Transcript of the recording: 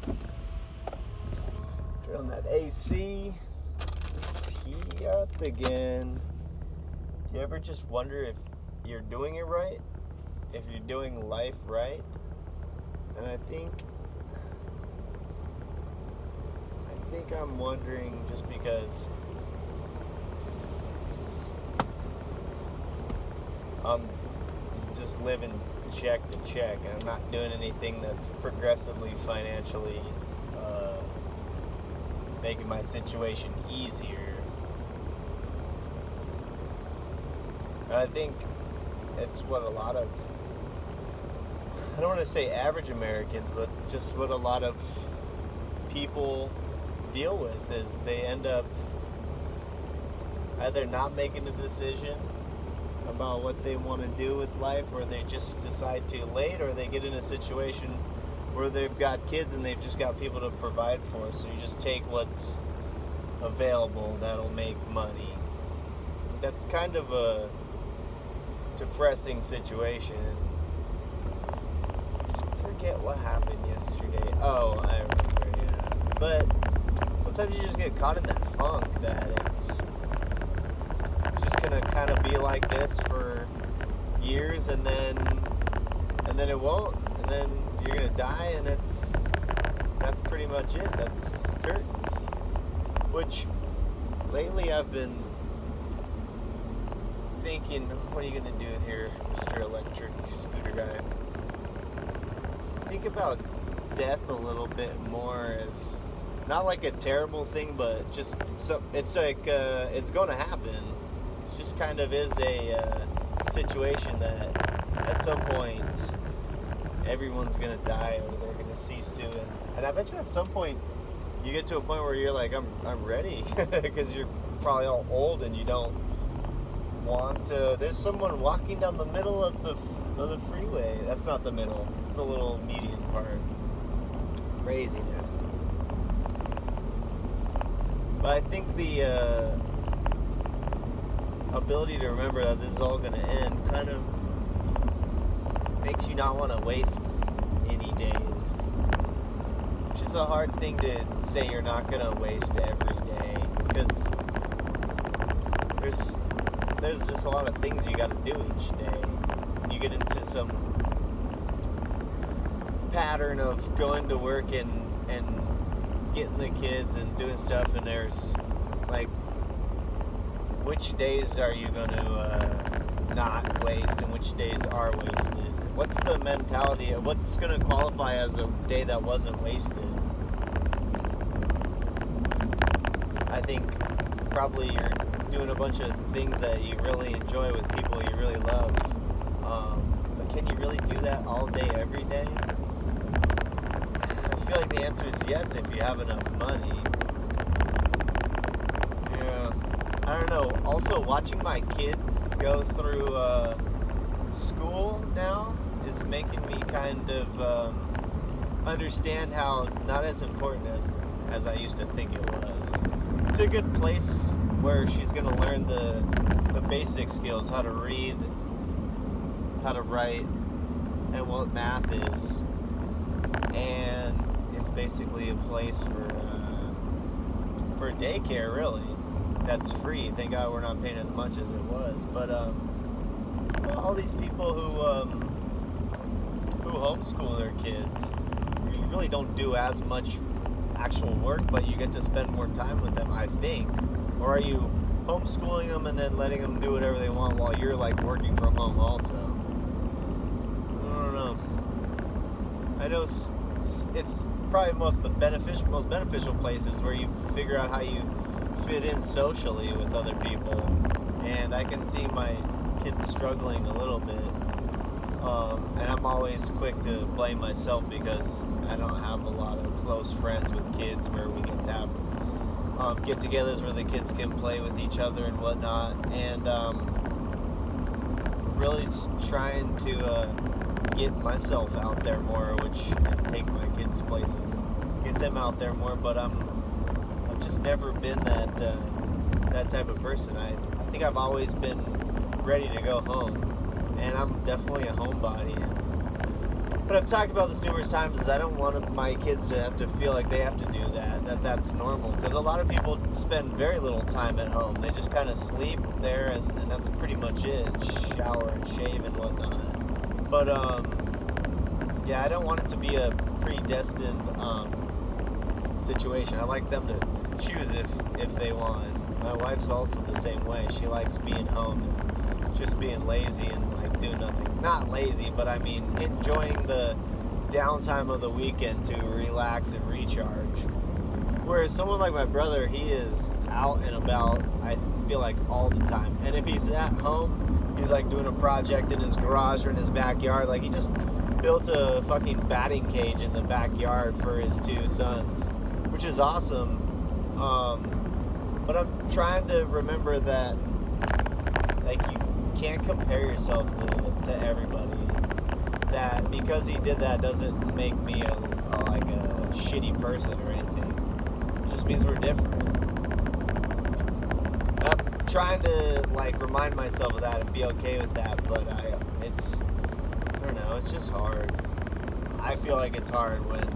Turn on that AC. It's hot again. Do you ever just wonder if you're doing it right? If you're doing life right? And I think I'm wondering just because I'm just living check to check and I'm not doing anything that's progressively financially making my situation easier. And I think it's what a lot of, I don't want to say average Americans, but just what a lot of people deal with is they end up either not making a decision about what they want to do with life, or they just decide too late, or they get in a situation where they've got kids and they've just got people to provide for, so you just take what's available that'll make money. That's kind of a depressing situation. I forget what happened yesterday. Oh, I remember, yeah. But sometimes you just get caught in that funk that it's just gonna kind of be like this for years, and then it won't, and then you're gonna die, and that's pretty much it. That's curtains. Which lately I've been thinking, what are you gonna do here, Mr. Electric Scooter Guy? Think about death a little bit more as not like a terrible thing, but just so it's like it's going to happen. It just kind of is a situation that at some point everyone's going to die, or they're going to cease to. And I bet you at some point you get to a point where you're like, I'm ready, because you're probably all old and you don't want to. There's someone walking down the middle of the freeway. That's not the middle. It's the little median part. Craziness. But I think the ability to remember that this is all going to end kind of makes you not want to waste any days. Which is a hard thing to say you're not going to waste every day, because there's just a lot of things you got to do each day. You get into some pattern of going to work and getting the kids and doing stuff, and there's like, which days are you going to not waste and which days are wasted? What's the mentality of what's going to qualify as a day that wasn't wasted? I think probably you're doing a bunch of things that you really enjoy with people you really love. But can you really do that all day, every day? I feel like the answer is yes, if you have enough money. Yeah, I don't know. Also, watching my kid go through school now is making me kind of understand how not as important as I used to think it was. It's a good place where she's going to learn the basic skills, how to read, how to write, and what math is. And it's basically a place for daycare, really. That's free. Thank God we're not paying as much as it was. But all these people who homeschool their kids, you really don't do as much actual work, but you get to spend more time with them, I think. Or are you homeschooling them and then letting them do whatever they want while you're like working from home also? I don't know. I know it's probably most beneficial places where you figure out how you fit in socially with other people. And I can see my kids struggling a little bit. And I'm always quick to blame myself because I don't have a lot of close friends with kids where we get to have get-togethers where the kids can play with each other and whatnot. And really trying to get myself out there more, which take my kids places, get them out there more. But I've just never been that type of person. I think I've always been ready to go home. And I'm definitely a homebody. But I've talked about this numerous times. Is I don't want my kids to have to feel like they have to do that. That's normal. Because a lot of people spend very little time at home. They just kind of sleep there, and that's pretty much it. Shower and shave and whatnot. But yeah, I don't want it to be a predestined situation. I like them to choose if they want. My wife's also the same way. She likes being home and just being lazy and like doing nothing. Not lazy, but I mean enjoying the downtime of the weekend to relax and recharge. Whereas someone like my brother, he is out and about, I feel like, all the time. And if he's at home, he's like doing a project in his garage or in his backyard. Like he just built a fucking batting cage in the backyard for his two sons, which is awesome. But I'm trying to remember that, like, you can't compare yourself to everybody. That because he did that doesn't make me a shitty person or anything. It just means we're different. And I'm trying to like remind myself of that and be okay with that, but I don't know, it's just hard. I feel like it's hard when